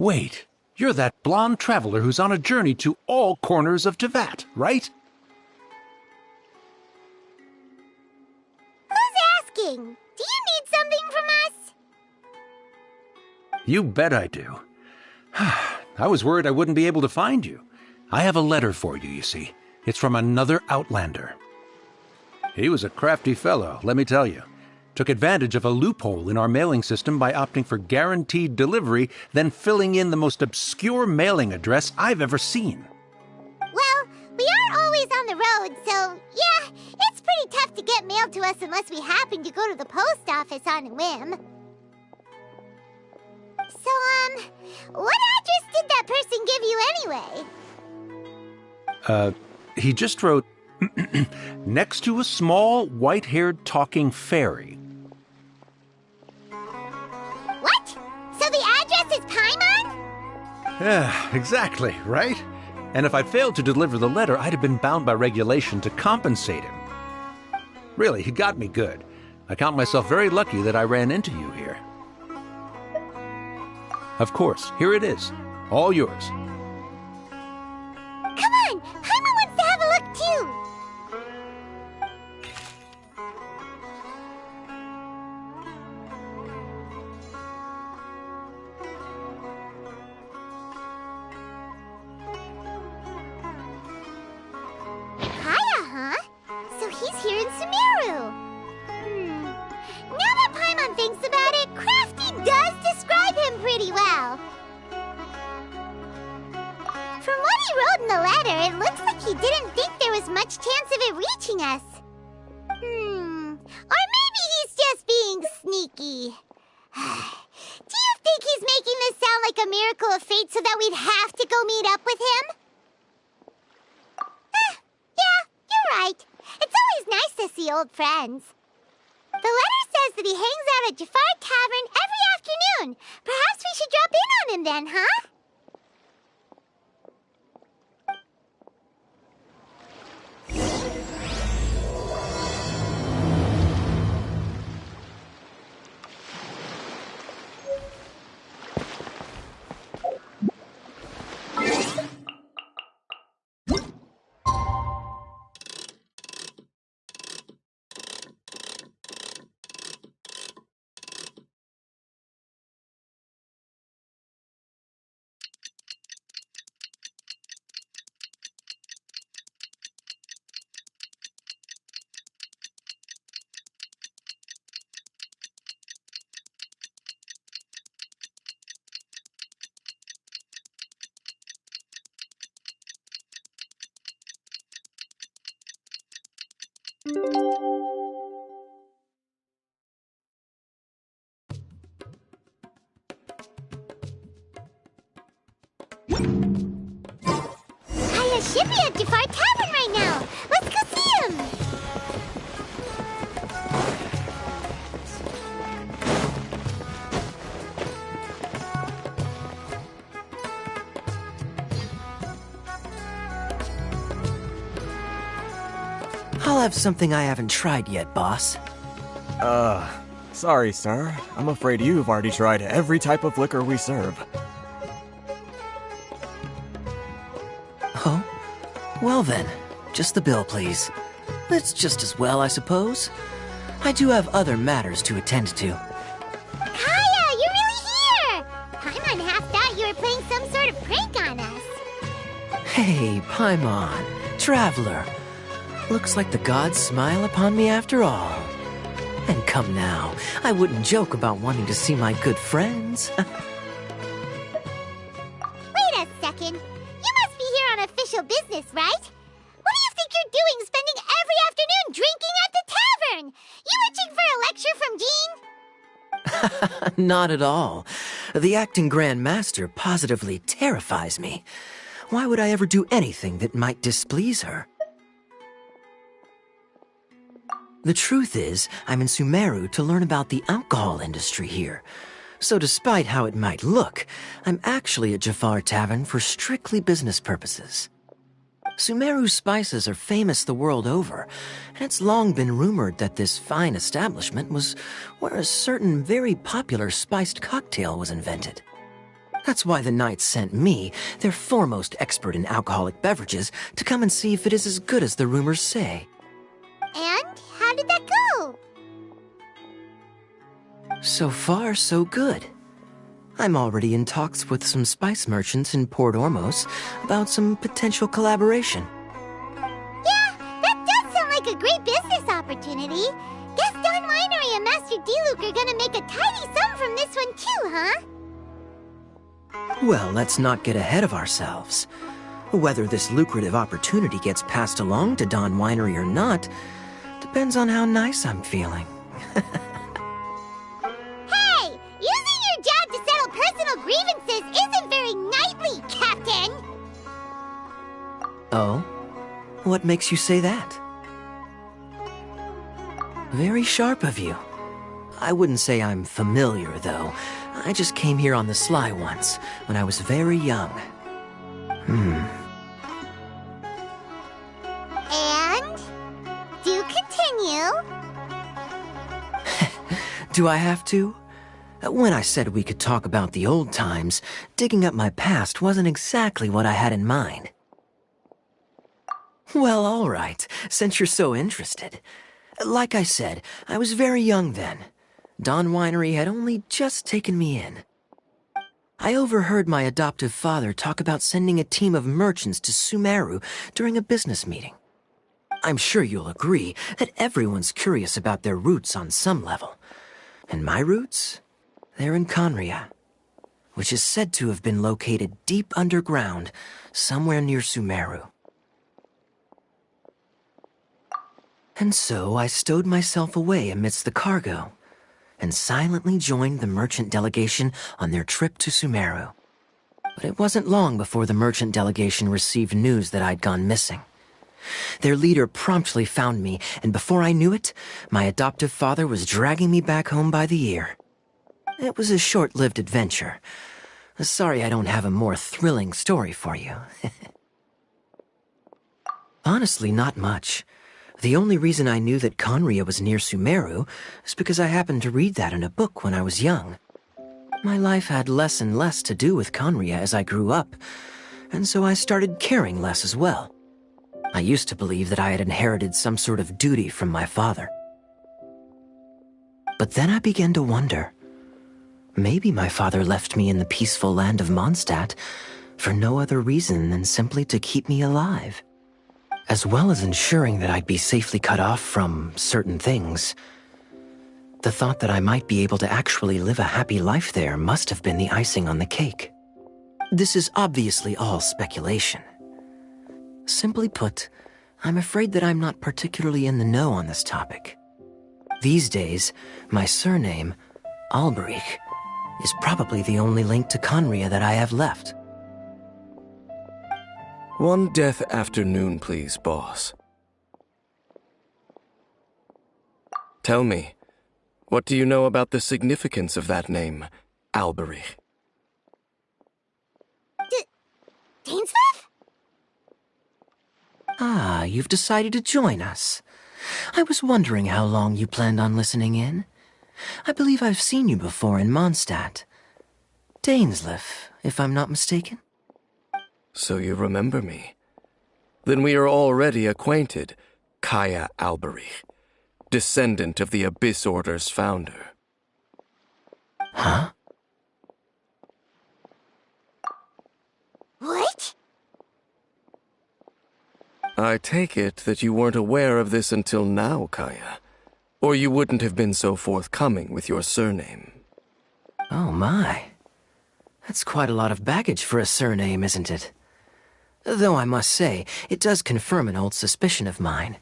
Wait, you're that blonde traveler who's on a journey to all corners of Teyvat, right? Who's asking? Do you need something from us? You bet I do. I was worried I wouldn't be able to find you. I have a letter for you, you see. It's from another Outlander. He was a crafty fellow, let me tell you. Took advantage of a loophole in our mailing system by opting for guaranteed delivery, then filling in the most obscure mailing address I've ever seen. Well, we are always on the road, so yeah, it's pretty tough to get mail to us unless we happen to go to the post office on a whim. So, what address did that person give you anyway? He just wrote, next to a small, white-haired talking fairy. What? So the address is Paimon? Yeah, exactly, right? And if I failed to deliver the letter, I'd have been bound by regulation to compensate him. Really, he got me good. I count myself very lucky that I ran into you here. Of course, here it is. All yours. Come on! Paimon wants to have a look too! Kaya, huh? So he's here in Sumeru. Now that Paimon thinks about it, Crafty does describe him pretty well. From what he wrote in the letter, it looks like he didn't think there was much chance of it reaching us. Or maybe he's just being sneaky. Do you think he's making this sound like a miracle of fate so that we'd have to go meet up with him? Yeah, you're right. It's always nice to see old friends. The letter says that he hangs out at Jafar Tavern every afternoon. Perhaps we should drop in on him then, huh? Kaya should be at Jafar Tavern right now. Let's go see him. I'll have something I haven't tried yet, boss. Sorry, sir. I'm afraid you've already tried every type of liquor we serve. Oh? Well then, just the bill, please. That's just as well, I suppose. I do have other matters to attend to. Kaya, you're really here! Paimon half thought you were playing some sort of prank on us. Hey, Paimon, traveler. Looks like the gods smile upon me after all. And come now, I wouldn't joke about wanting to see my good friends. Wait a second. You must be here on official business, right? What do you think you're doing spending every afternoon drinking at the tavern? You itching for a lecture from Jean? Not at all. The acting Grand Master positively terrifies me. Why would I ever do anything that might displease her? The truth is, I'm in Sumeru to learn about the alcohol industry here. So despite how it might look, I'm actually at Jafar Tavern for strictly business purposes. Sumeru's spices are famous the world over, and it's long been rumored that this fine establishment was where a certain very popular spiced cocktail was invented. That's why the knights sent me, their foremost expert in alcoholic beverages, to come and see if it is as good as the rumors say. And how did that go? So far, so good. I'm already in talks with some spice merchants in Port Ormos about some potential collaboration. Yeah, that does sound like a great business opportunity. Guess Don Winery and Master D-Luke are gonna make a tidy sum from this one too, huh? Well, let's not get ahead of ourselves. Whether this lucrative opportunity gets passed along to Don Winery or not depends on how nice I'm feeling. Hey, using your job to settle personal grievances isn't very knightly, Captain! Oh? What makes you say that? Very sharp of you. I wouldn't say I'm familiar, though. I just came here on the sly once, when I was very young. And? Do continue. Do I have to? When I said we could talk about the old times, digging up my past wasn't exactly what I had in mind. Well, all right, since you're so interested. Like I said, I was very young then. Don Winery had only just taken me in. I overheard my adoptive father talk about sending a team of merchants to Sumeru during a business meeting. I'm sure you'll agree that everyone's curious about their roots on some level. And my roots? They're in Conria, which is said to have been located deep underground, somewhere near Sumeru. And so I stowed myself away amidst the cargo, and silently joined the merchant delegation on their trip to Sumeru. But it wasn't long before the merchant delegation received news that I'd gone missing. Their leader promptly found me, and before I knew it, my adoptive father was dragging me back home by the ear. It was a short-lived adventure. Sorry I don't have a more thrilling story for you. Honestly, not much. The only reason I knew that Conria was near Sumeru is because I happened to read that in a book when I was young. My life had less and less to do with Conria as I grew up, and so I started caring less as well. I used to believe that I had inherited some sort of duty from my father. But then I began to wonder. Maybe my father left me in the peaceful land of Mondstadt for no other reason than simply to keep me alive. As well as ensuring that I'd be safely cut off from certain things. The thought that I might be able to actually live a happy life there must have been the icing on the cake. This is obviously all speculation. Simply put, I'm afraid that I'm not particularly in the know on this topic. These days, my surname, Alberich, is probably the only link to Conria that I have left. One death afternoon, please, boss. Tell me, what do you know about the significance of that name, Alberich? Dainsmith? Ah, you've decided to join us. I was wondering how long you planned on listening in. I believe I've seen you before in Mondstadt. Dainsleif, if I'm not mistaken. So you remember me. Then we are already acquainted, Kaya Alberich, descendant of the Abyss Order's founder. Huh? What? I take it that you weren't aware of this until now, Kaya, or you wouldn't have been so forthcoming with your surname. Oh my. That's quite a lot of baggage for a surname, isn't it? Though I must say, it does confirm an old suspicion of mine.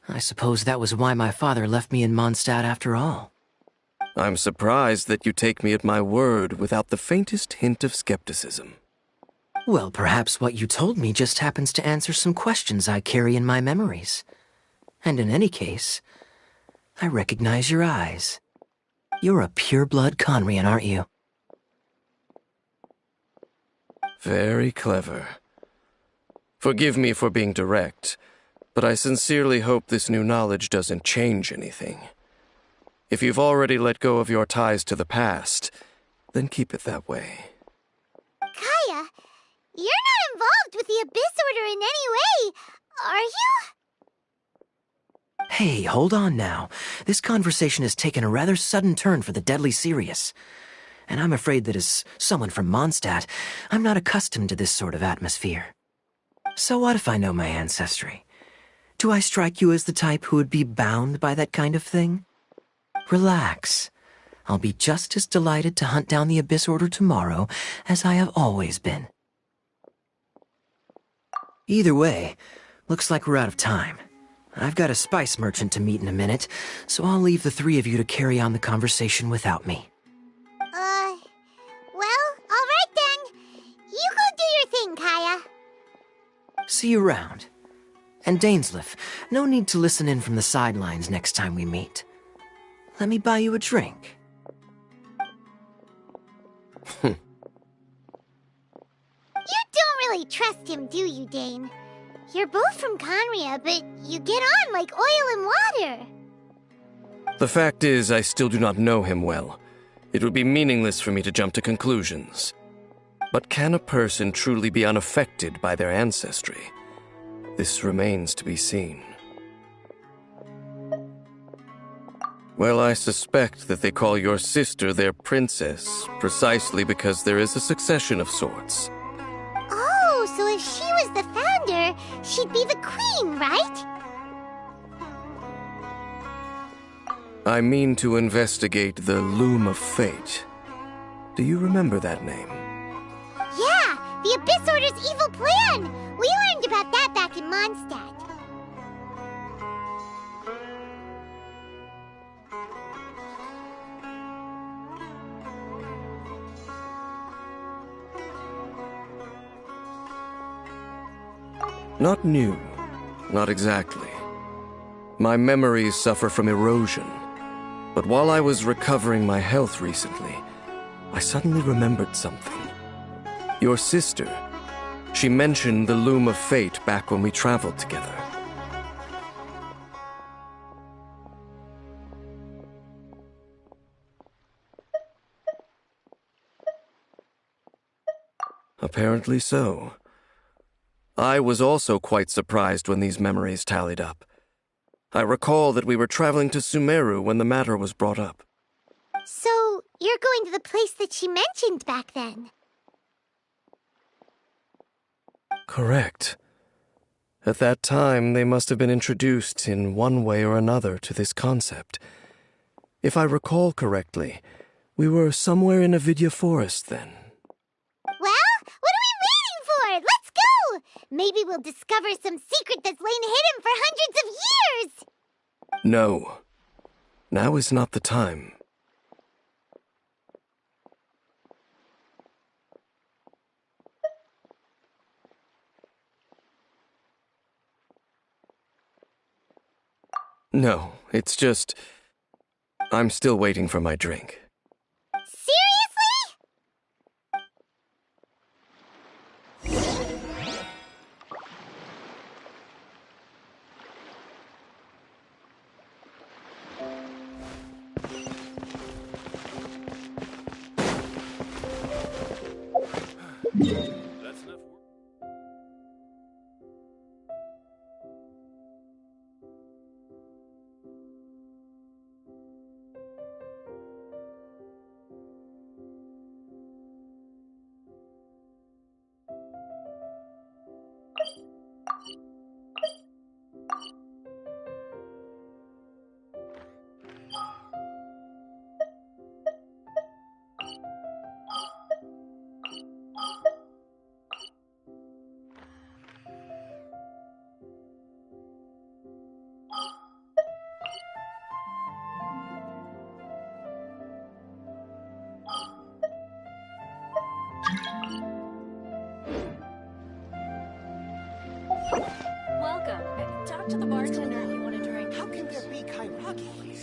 I suppose that was why my father left me in Mondstadt after all. I'm surprised that you take me at my word without the faintest hint of skepticism. Well, perhaps what you told me just happens to answer some questions I carry in my memories. And in any case, I recognize your eyes. You're a pure-blood Conrian, aren't you? Very clever. Forgive me for being direct, but I sincerely hope this new knowledge doesn't change anything. If you've already let go of your ties to the past, then keep it that way. You're not involved with the Abyss Order in any way, are you? Hey, hold on now. This conversation has taken a rather sudden turn for the deadly serious. And I'm afraid that as someone from Mondstadt, I'm not accustomed to this sort of atmosphere. So what if I know my ancestry? Do I strike you as the type who would be bound by that kind of thing? Relax. I'll be just as delighted to hunt down the Abyss Order tomorrow as I have always been. Either way, looks like we're out of time. I've got a spice merchant to meet in a minute, so I'll leave the three of you to carry on the conversation without me. Well, alright then. You go do your thing, Kaya. See you around. And Dainsleif, no need to listen in from the sidelines next time we meet. Let me buy you a drink. You don't really trust him, do you, Dane? You're both from Conria, but you get on like oil and water. The fact is, I still do not know him well. It would be meaningless for me to jump to conclusions. But can a person truly be unaffected by their ancestry? This remains to be seen. Well, I suspect that they call your sister their princess, precisely because there is a succession of sorts. Oh, so if she was the founder, she'd be the queen, right? I mean to investigate the Loom of Fate. Do you remember that name? Yeah, the Abyss Order's evil plan! We learned about that back in Mondstadt. Not new. Not exactly. My memories suffer from erosion. But while I was recovering my health recently, I suddenly remembered something. Your sister. She mentioned the Loom of Fate back when we traveled together. Apparently so. I was also quite surprised when these memories tallied up. I recall that we were traveling to Sumeru when the matter was brought up. So, you're going to the place that she mentioned back then? Correct. At that time, they must have been introduced in one way or another to this concept. If I recall correctly, we were somewhere in Avidya Forest then. Well, what are we waiting for? Let's go! Maybe we'll discover some secret that's lain hidden for hundreds of years! No. Now is not the time. No, it's just... I'm still waiting for my drink. Seriously? That's enough work. Welcome. Talk to the bartender if you want a drink. How can there be Kairagi here?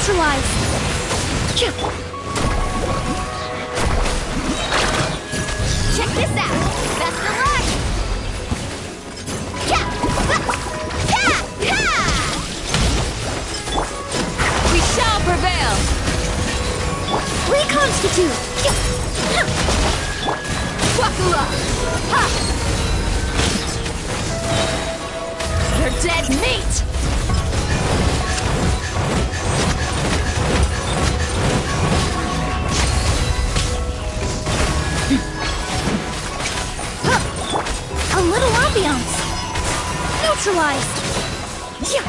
Neutralize! Check this out! Best of luck! We shall prevail! Reconstitute! Wakula! Ha! You're dead meat! A little ambiance! Neutralized! Yeah.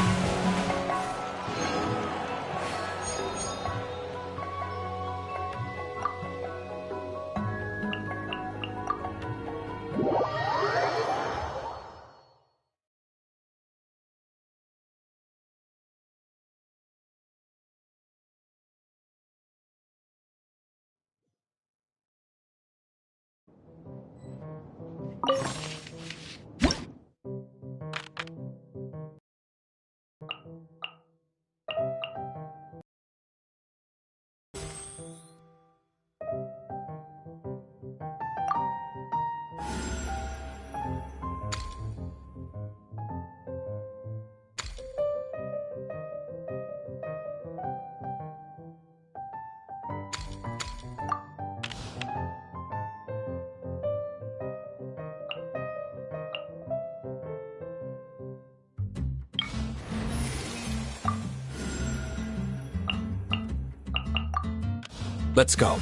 Let's go.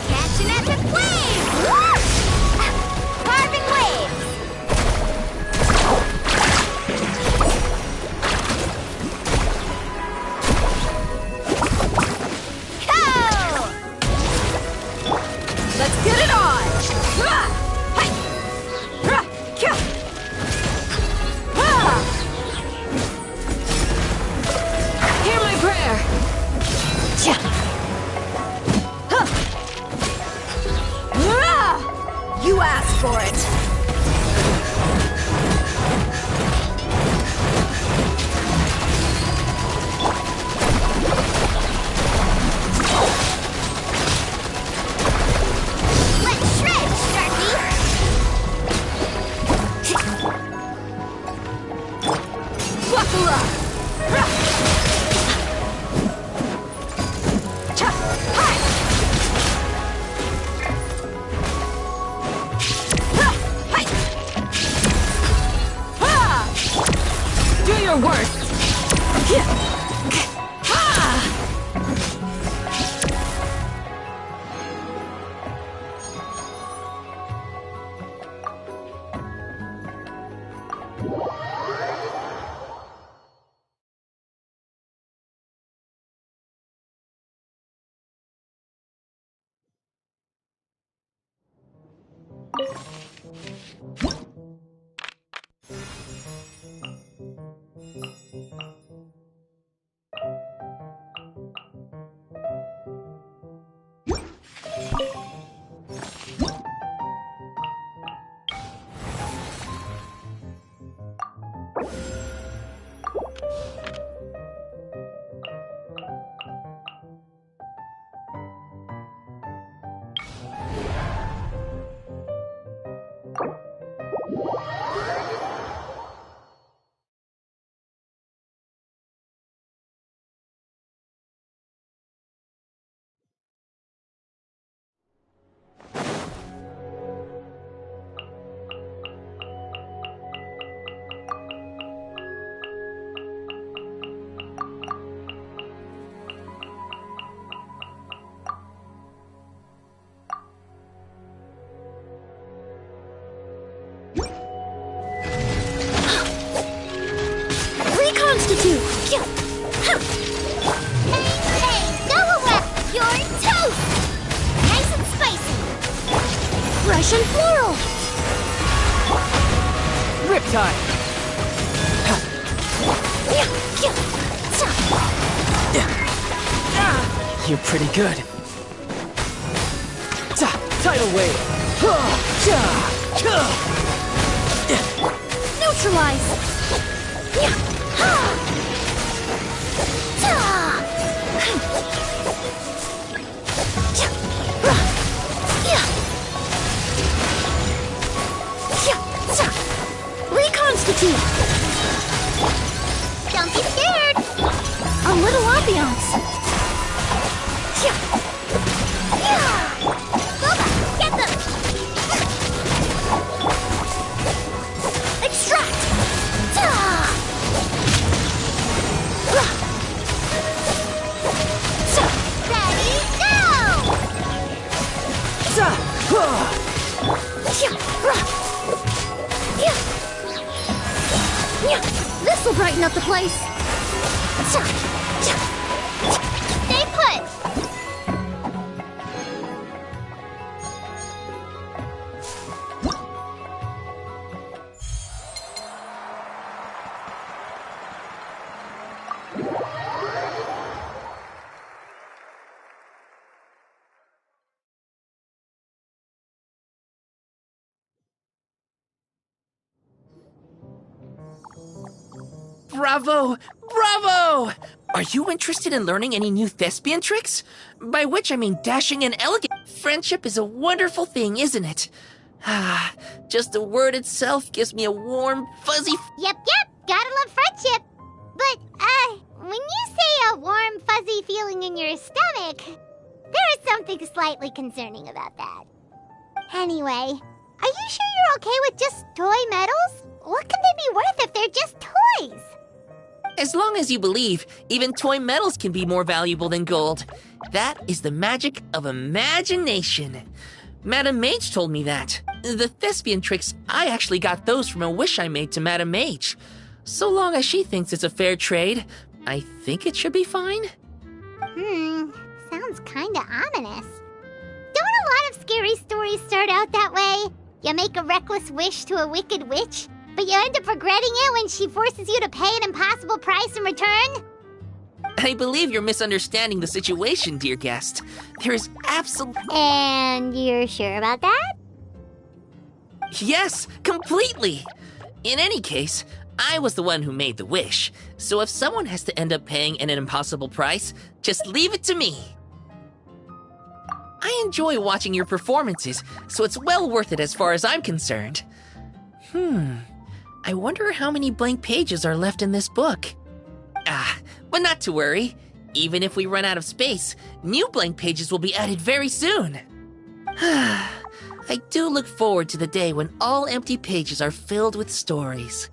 Catching at the flames! Carving waves! Go! Let's get it on! Hear my prayer! You asked for it! Let's shred, Sharky! Wakula! Do your worst! Reconstitute! Hey, go away! You're toast! Nice and spicy! Fresh and floral! Riptide! You're pretty good. Tidal wave! Neutralize! Reconstitute! Don't be scared! A little ambiance! Boba, get them! Extract! Ready, go! This'll brighten up the place! Stay put! Bravo! Bravo! Are you interested in learning any new thespian tricks? By which I mean dashing and elegant. Friendship is a wonderful thing, isn't it? Ah, just the word itself gives me a warm, fuzzy... Yep, gotta love friendship. But, when you say a warm, fuzzy feeling in your stomach, there is something slightly concerning about that. Anyway, are you sure you're okay with just toy medals? What can they be worth if they're just toys? As long as you believe, even toy medals can be more valuable than gold. That is the magic of imagination. Madame Mage told me that. The thespian tricks, I actually got those from a wish I made to Madame Mage. So long as she thinks it's a fair trade, I think it should be fine. Sounds kinda ominous. Don't a lot of scary stories start out that way? You make a reckless wish to a wicked witch, but you end up regretting it when she forces you to pay an impossible price in return? I believe you're misunderstanding the situation, dear guest. There is absolutely... And you're sure about that? Yes, completely! In any case, I was the one who made the wish, so if someone has to end up paying an impossible price, just leave it to me. I enjoy watching your performances, so it's well worth it as far as I'm concerned. I wonder how many blank pages are left in this book. But not to worry. Even if we run out of space, new blank pages will be added very soon. I do look forward to the day when all empty pages are filled with stories.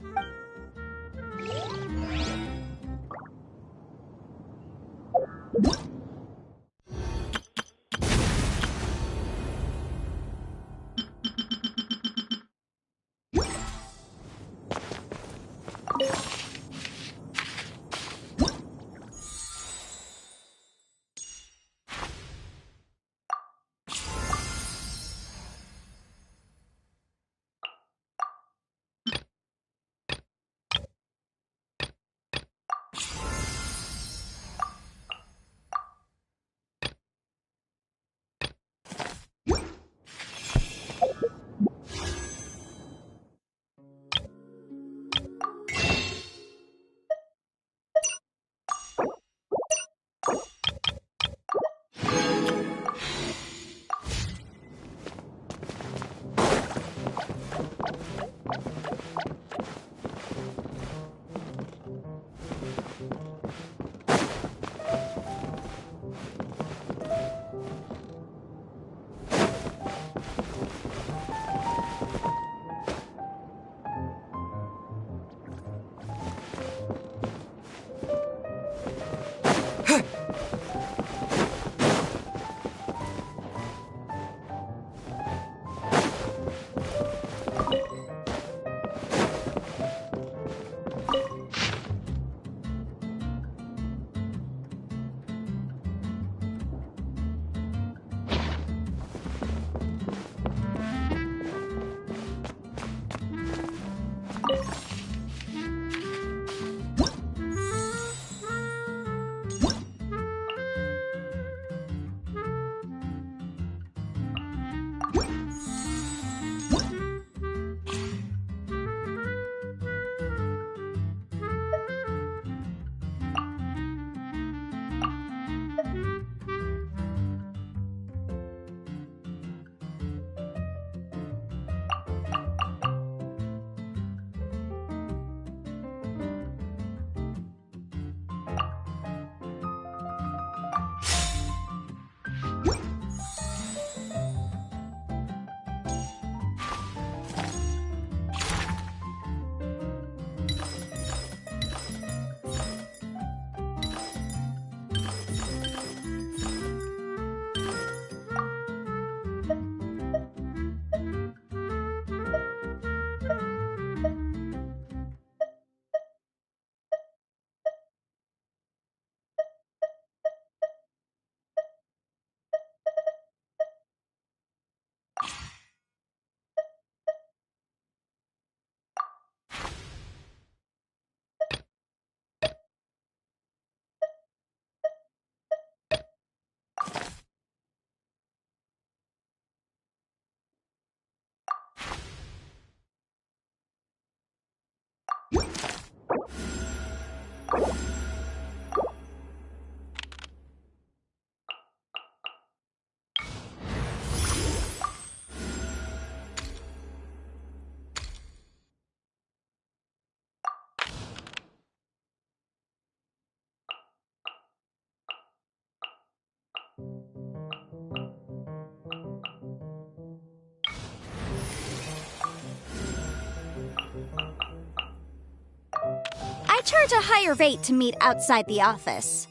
charge a higher rate to meet outside the office.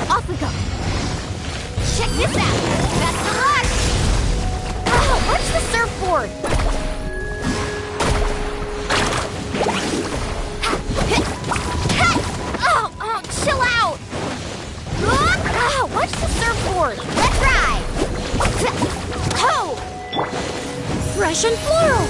Off we go. Check this out. Best of luck. Oh, where's the surfboard? Oh, chill out. Oh, where's the surfboard? Let's ride. Oh, Fresh and floral!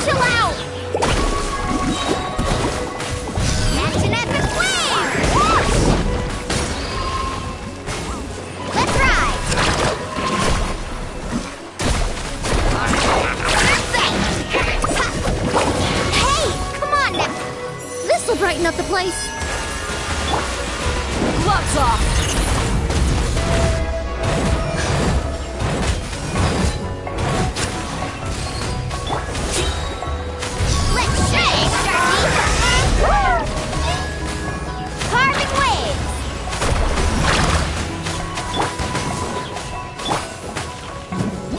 chill out. Catch an epic wave. Let's ride. Hey, come on now. This'll brighten up the place. Gloves off. Let's shake, Sharky. Carving waves.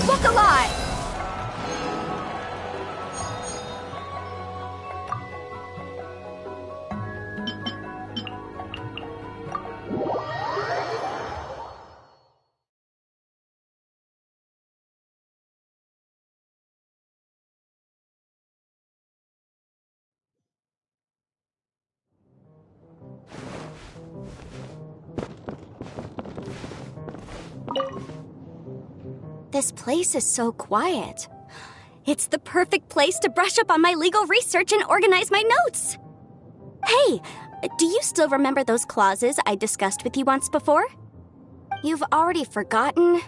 Look alive. This place is so quiet. It's the perfect place to brush up on my legal research and organize my notes. Hey, do you still remember those clauses I discussed with you once before? You've already forgotten?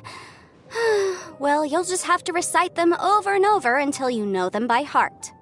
Well, you'll just have to recite them over and over until you know them by heart.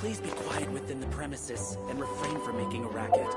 Please be quiet within the premises and refrain from making a racket.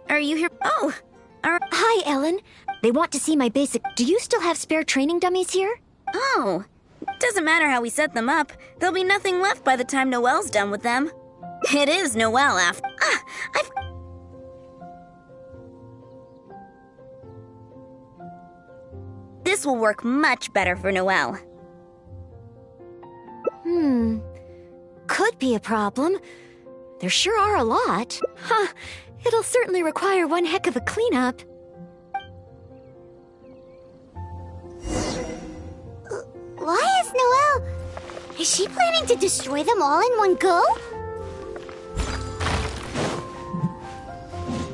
Are you here? Oh! Hi, Ellen. They want to see my basic... Do you still have spare training dummies here? Oh! Doesn't matter how we set them up. There'll be nothing left by the time Noelle's done with them. It is Noelle after... This will work much better for Noelle. Could be a problem. There sure are a lot. Huh. It'll certainly require one heck of a cleanup. Why is Noelle... Is she planning to destroy them all in one go?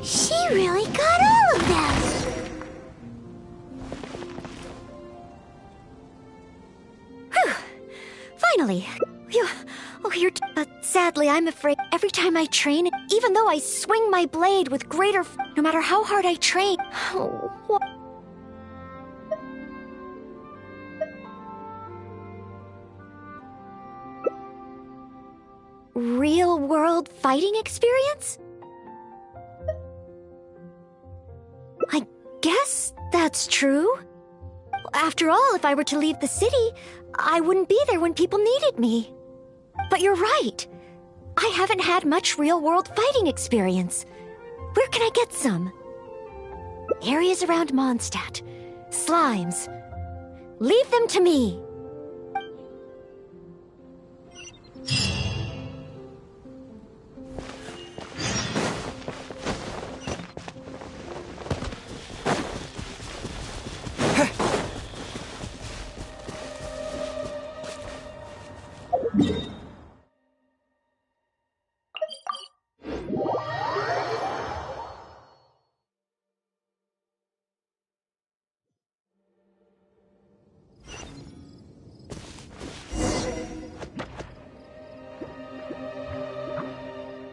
She really got all of them! Whew. Finally. You're... But sadly, I'm afraid every time I train, even though I swing my blade with greater... No matter how hard I train... Real-world fighting experience? I guess that's true. After all, if I were to leave the city, I wouldn't be there when people needed me. But you're right. I haven't had much real-world fighting experience. Where can I get some? Areas around Mondstadt. Slimes. Leave them to me.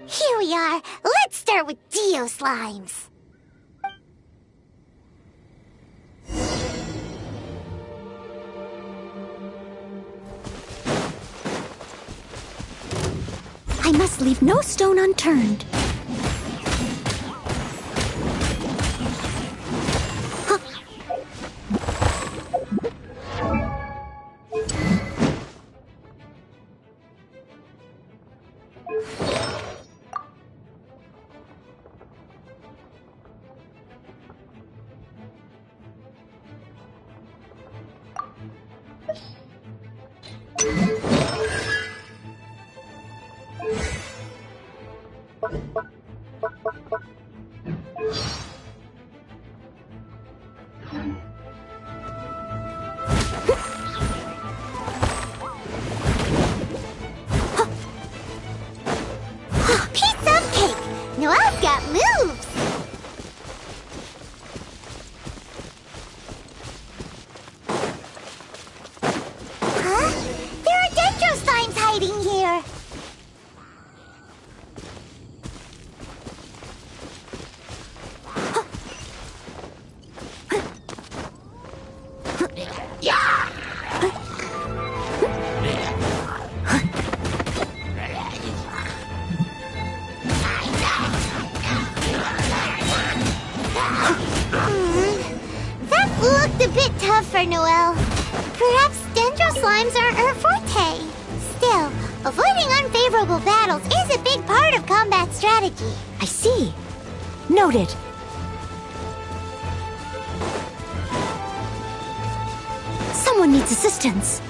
Here we are. Let's start with Geo Slimes. I must leave no stone unturned. Piece of cake! Noelle's got moves! Huh? There are Dendro Slimes hiding here! That looked a bit tough for Noelle. Perhaps Dendro Slimes aren't her forte. Still, avoiding unfavorable battles is a big part of combat strategy. I see. Noted. Someone needs assistance.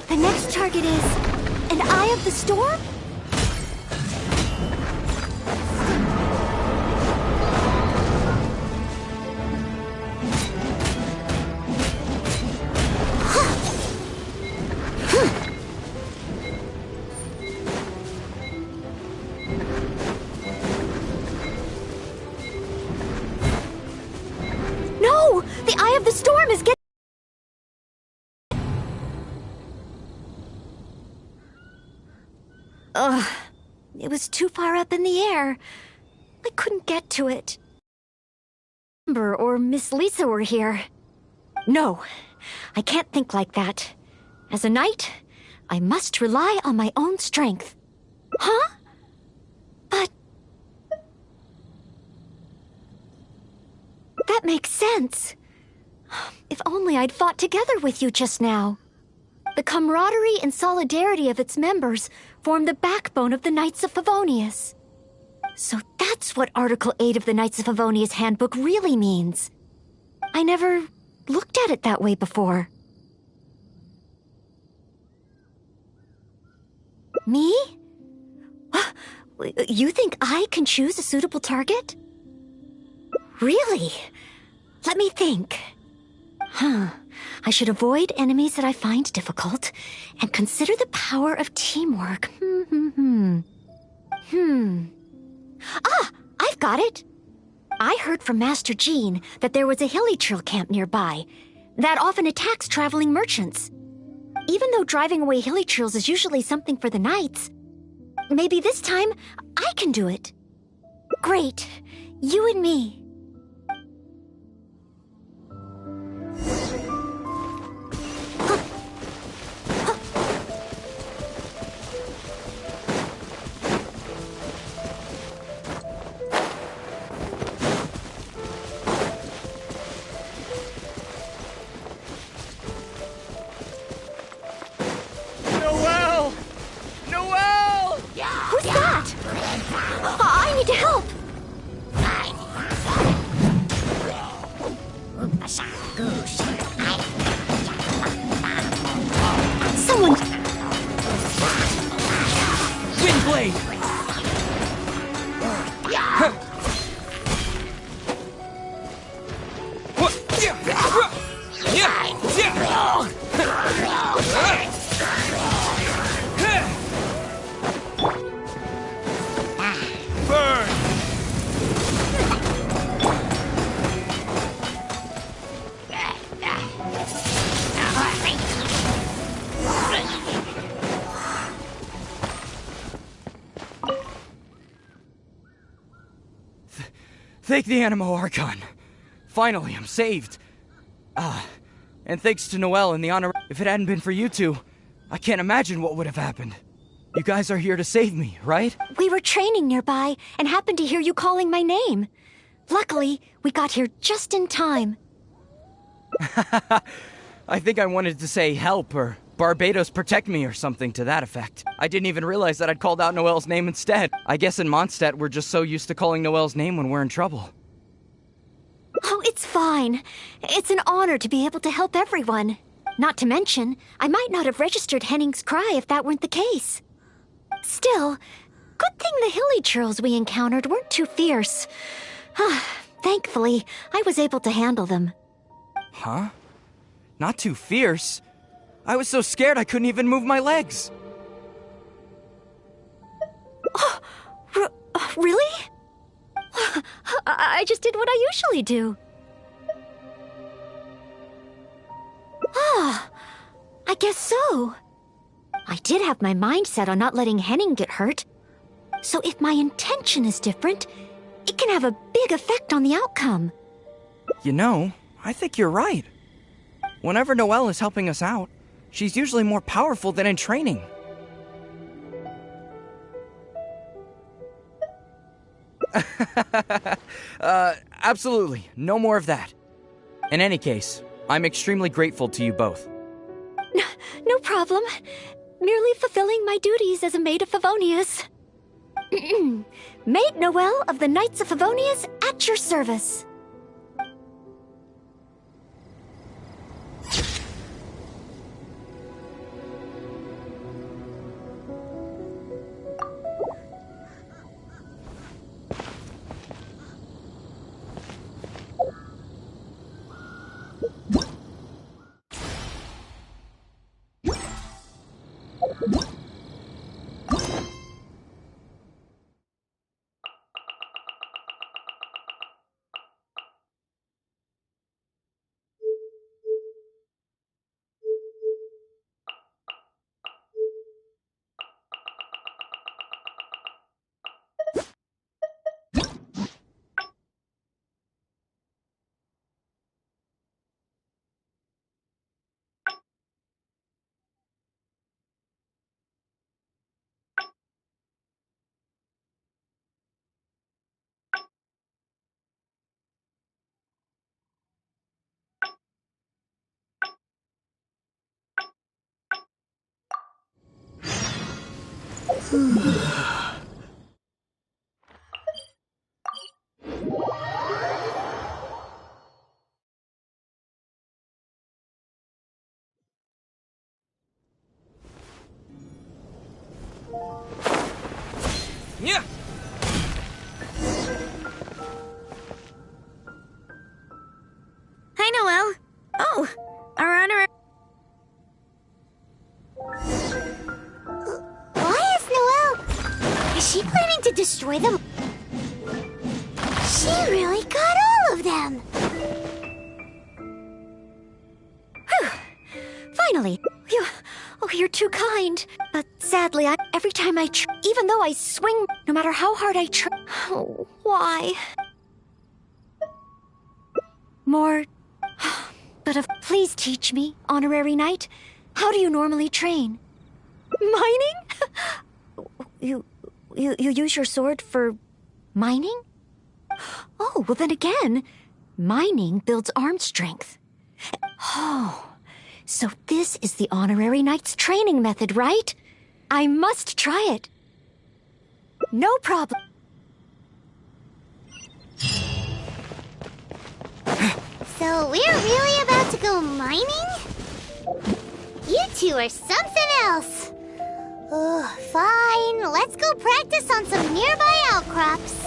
The next target is an Eye of the Storm? No! The Eye of the Storm is getting... Ugh. It was too far up in the air. I couldn't get to it. Amber or Miss Lisa were here. No, I can't think like that. As a knight, I must rely on my own strength. Huh? But... that makes sense. If only I'd fought together with you just now. The camaraderie and solidarity of its members form the backbone of the Knights of Favonius. So that's what Article 8 of the Knights of Favonius Handbook really means. I never looked at it that way before. Me? You think I can choose a suitable target? Really? Let me think. I should avoid enemies that I find difficult and consider the power of teamwork. Ah, I've got it. I heard from Master Jean that there was a hilly trail camp nearby that often attacks traveling merchants. Even though driving away hilly trails is usually something for the knights, maybe this time I can do it. Great. You and me. I need to help! Someone... Windblade! Thank the Animo Archon. Finally, I'm saved. And thanks to Noelle and the honor. If it hadn't been for you two, I can't imagine what would have happened. You guys are here to save me, right? We were training nearby and happened to hear you calling my name. Luckily, we got here just in time. I think I wanted to say help or Barbados protect me or something to that effect. I didn't even realize that I'd called out Noelle's name instead. I guess in Mondstadt we're just so used to calling Noelle's name when we're in trouble. Oh, it's fine. It's an honor to be able to help everyone. Not to mention, I might not have registered Henning's cry if that weren't the case. Still, good thing the hilly churls we encountered weren't too fierce. Thankfully, I was able to handle them. Huh? Not too fierce? I was so scared I couldn't even move my legs. Really? I just did what I usually do. I guess so. I did have my mind set on not letting Henning get hurt. So if my intention is different, it can have a big effect on the outcome. You know, I think you're right. Whenever Noelle is helping us out, she's usually more powerful than in training. Absolutely. No more of that. In any case, I'm extremely grateful to you both. No problem. Merely fulfilling my duties as a maid of Favonius. Maid Noelle of the Knights of Favonius at your service. Yeah. Hi, Noelle. Oh, our honorary... Why is Noelle? Is she planning to destroy them? She really got all of them. Whew. Finally. You're too kind. But sadly, every time I even though I swing, no matter how hard I try... Oh, why? More... But please teach me, Honorary Knight. How do you normally train? Mining? You use your sword for mining? Oh, well then again, mining builds arm strength. Oh, so this is the Honorary Knight's training method, right? I must try it. No problem. So we're really about to go mining? You two are something else. Fine. Let's go practice on some nearby outcrops.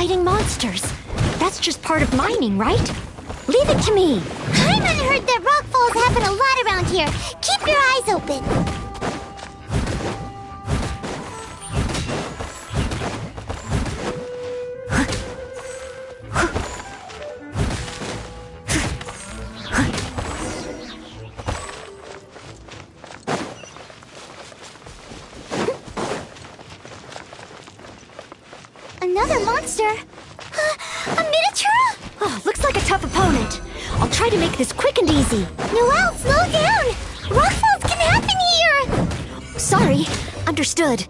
fighting monsters. That's just part of mining, right? Leave it to me. I'm unheard that rockfalls happen a lot around here. Keep your eyes open. Another monster? A miniature? Oh, looks like a tough opponent. I'll try to make this quick and easy. Noelle, slow down! Rockfalls can happen here! Sorry. Understood.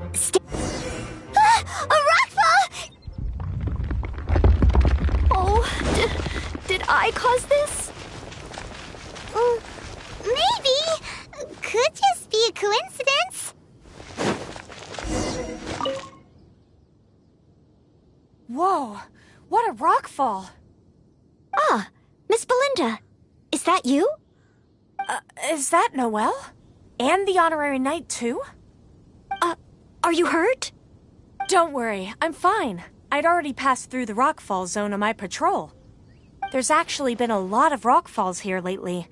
A rockfall! Oh, did I cause this? Maybe. Could just be a coincidence. Whoa, what a rockfall! Ah, Miss Belinda. Is that you? Is that Noelle? And the honorary knight, too? Are you hurt? Don't worry, I'm fine. I'd already passed through the rockfall zone on my patrol. There's actually been a lot of rockfalls here lately,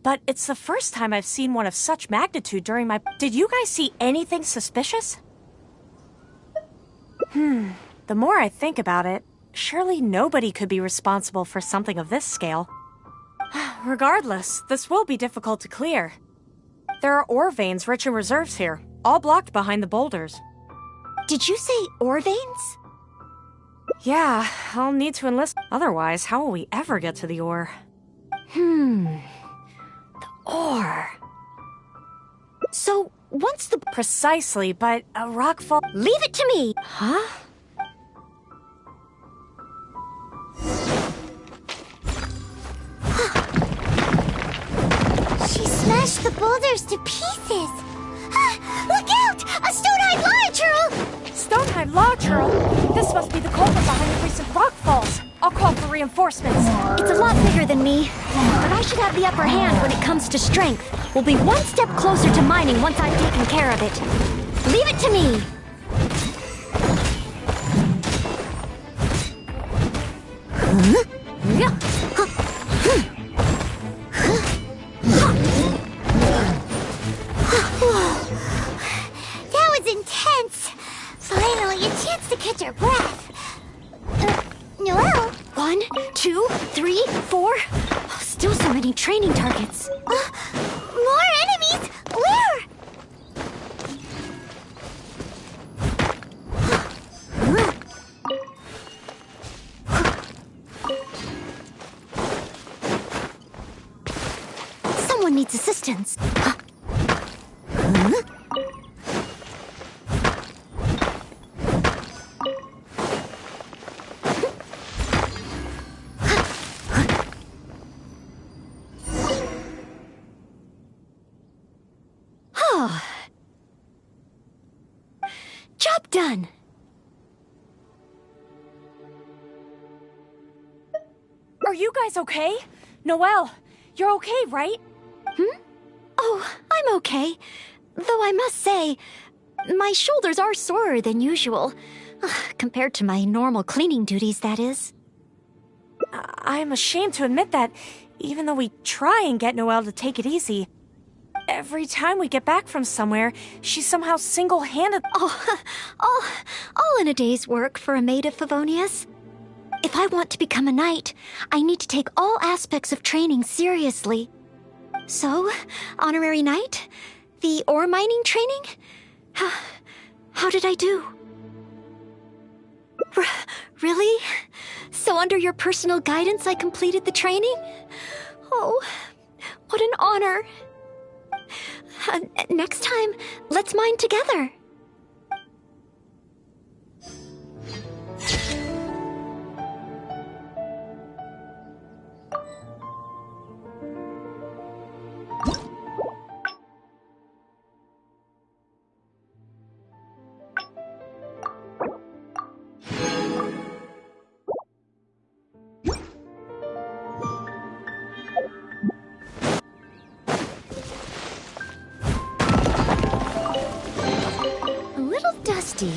but it's the first time I've seen one of such magnitude during my... Did you guys see anything suspicious? The more I think about it, surely nobody could be responsible for something of this scale. Regardless, this will be difficult to clear. There are ore veins rich in reserves here, all blocked behind the boulders. Did you say ore veins? Yeah, I'll need to enlist. Otherwise, how will we ever get to the ore? The ore. So, once the... Precisely, but a rockfall... Leave it to me! Huh? She smashed the boulders to pieces. Look out! A stone-eyed lava churl! Stone-eyed lava churl? This must be the culprit behind the recent rockfalls. I'll call for reinforcements. It's a lot bigger than me, but I should have the upper hand when it comes to strength. We'll be one step closer to mining once I've taken care of it. Leave it to me! That was intense. Finally, a chance to catch our breath. Noelle? 1, 2, 3, 4. Oh, still so many training targets. More enemies? Where? Someone needs assistance. Job done. Are you guys okay? Noelle, you're okay, right? Oh, I'm okay. Though I must say, my shoulders are sorer than usual. Compared to my normal cleaning duties, that is. I'm ashamed to admit that, even though we try and get Noelle to take it easy, every time we get back from somewhere, she's somehow single-handed... All in a day's work for a maid of Favonius. If I want to become a knight, I need to take all aspects of training seriously. So, honorary knight, the ore mining training? How did I do? Really? So under your personal guidance I completed the training? Oh, what an honor. Next time, let's mine together. A little dusty.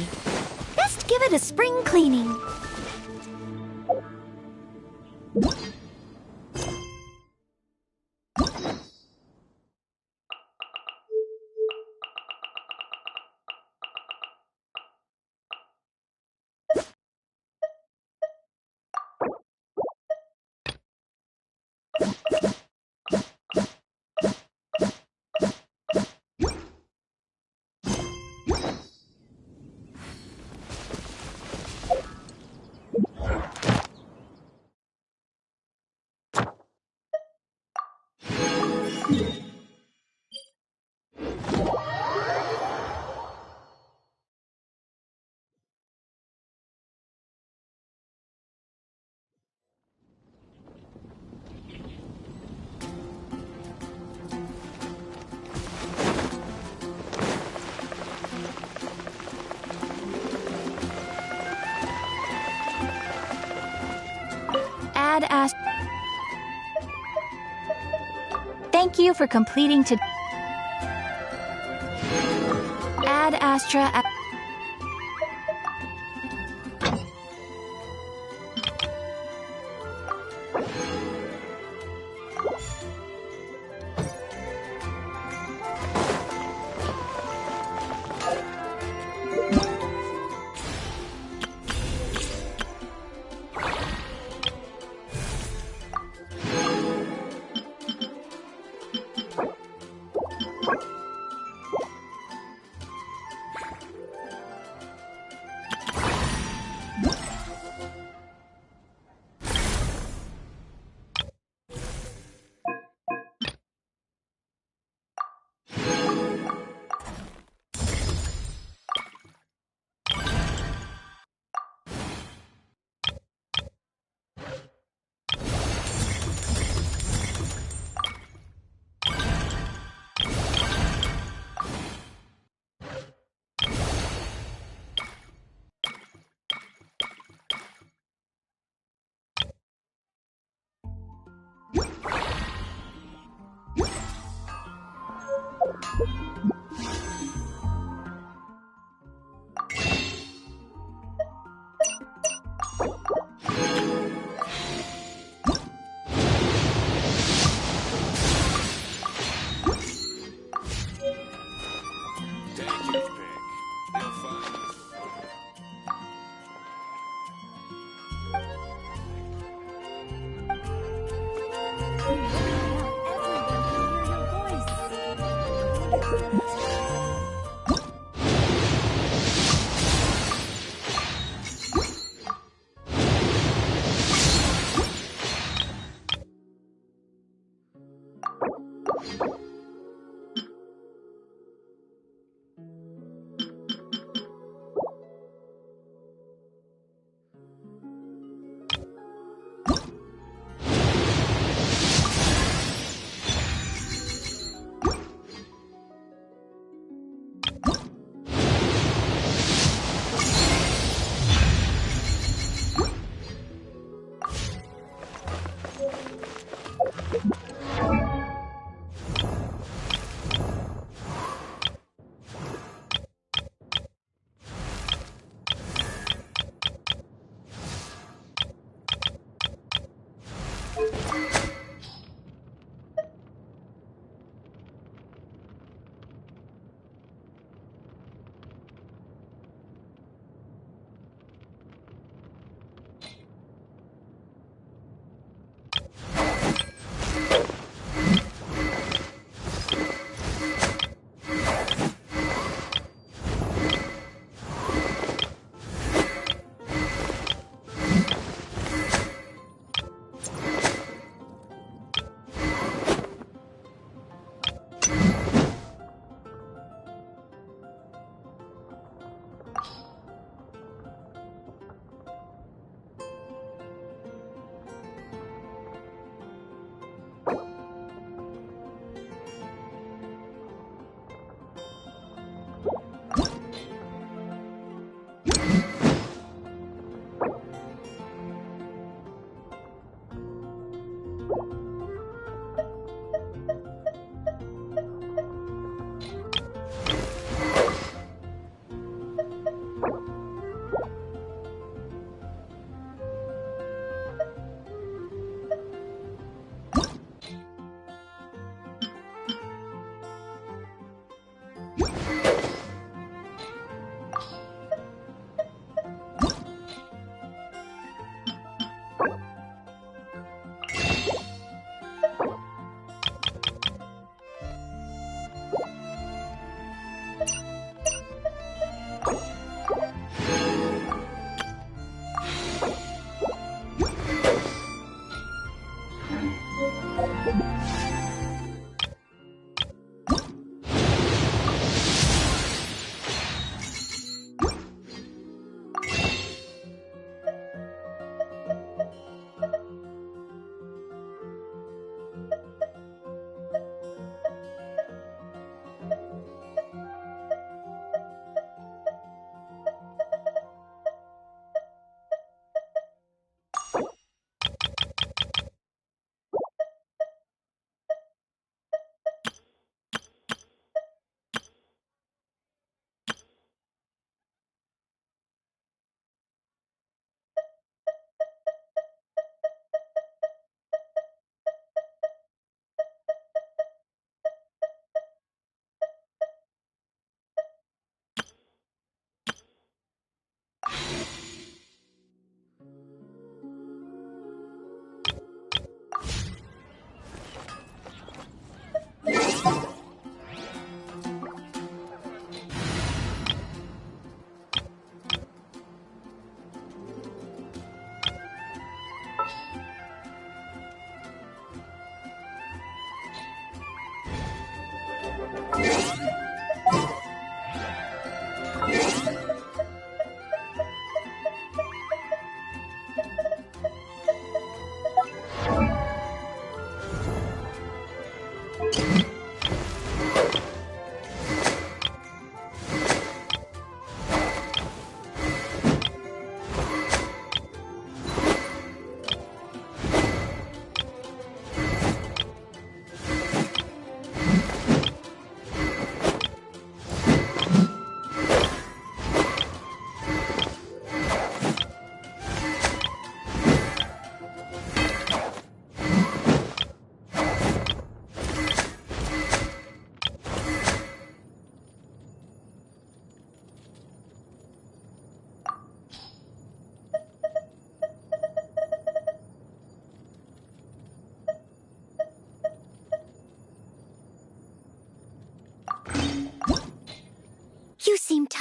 Best give it a spring cleaning. Ad Ast. Thank you for completing to Ad Astra.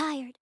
tired.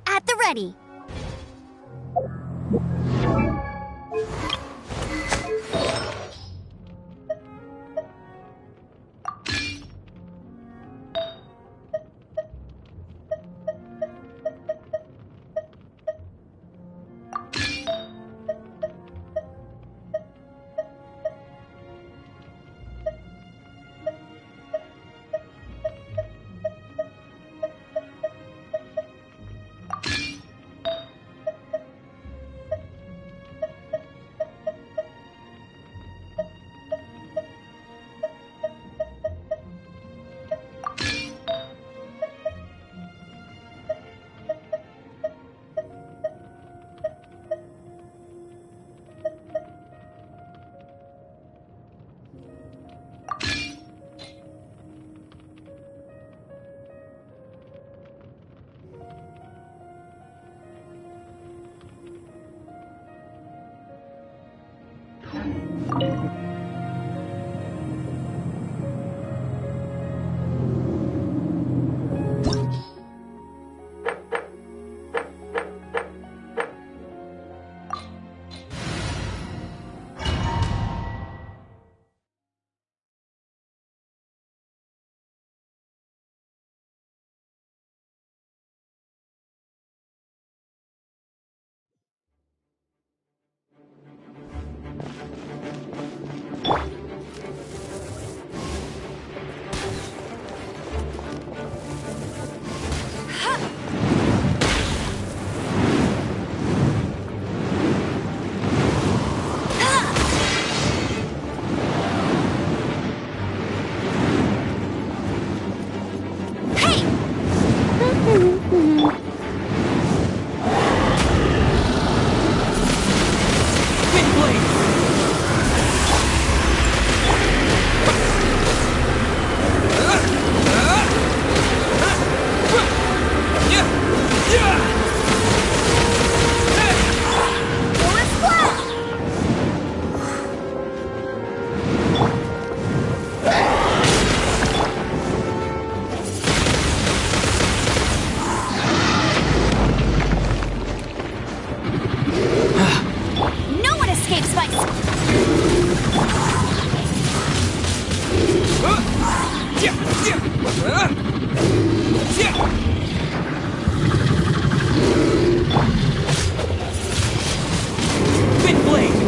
At the ready. escape spikes. Big blade!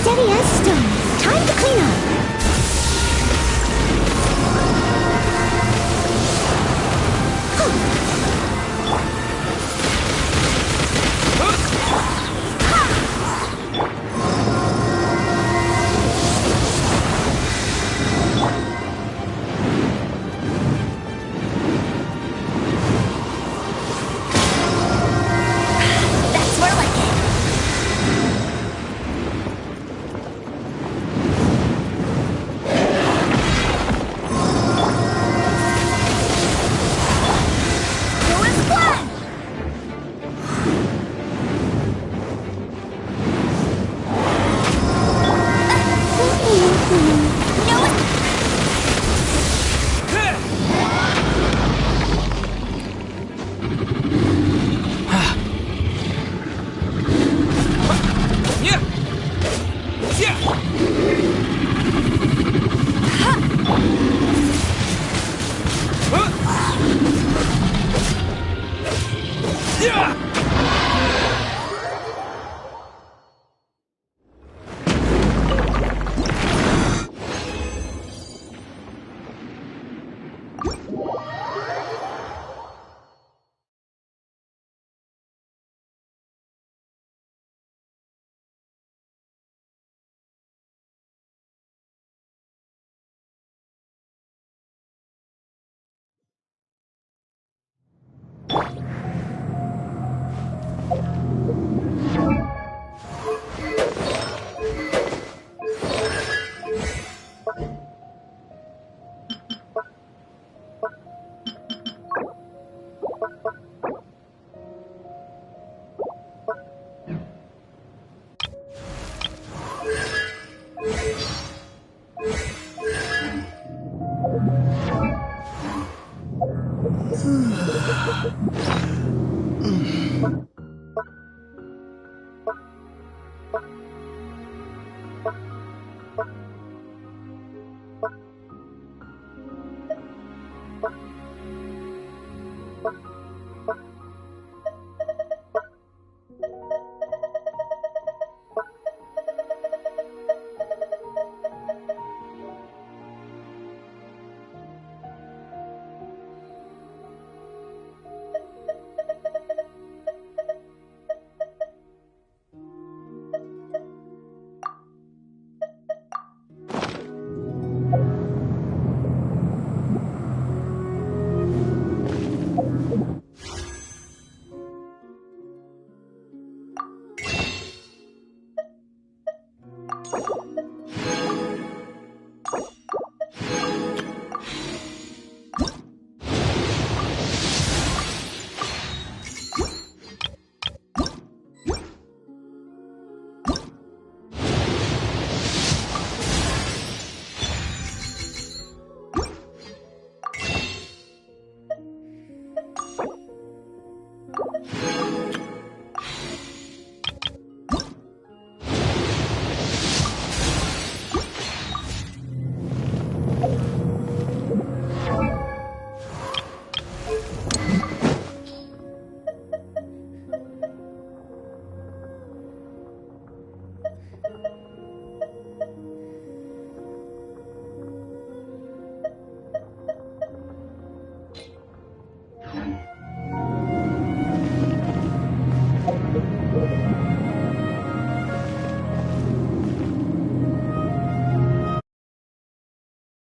Steady as stone. Time to clean up. That's more like it. Do as planned.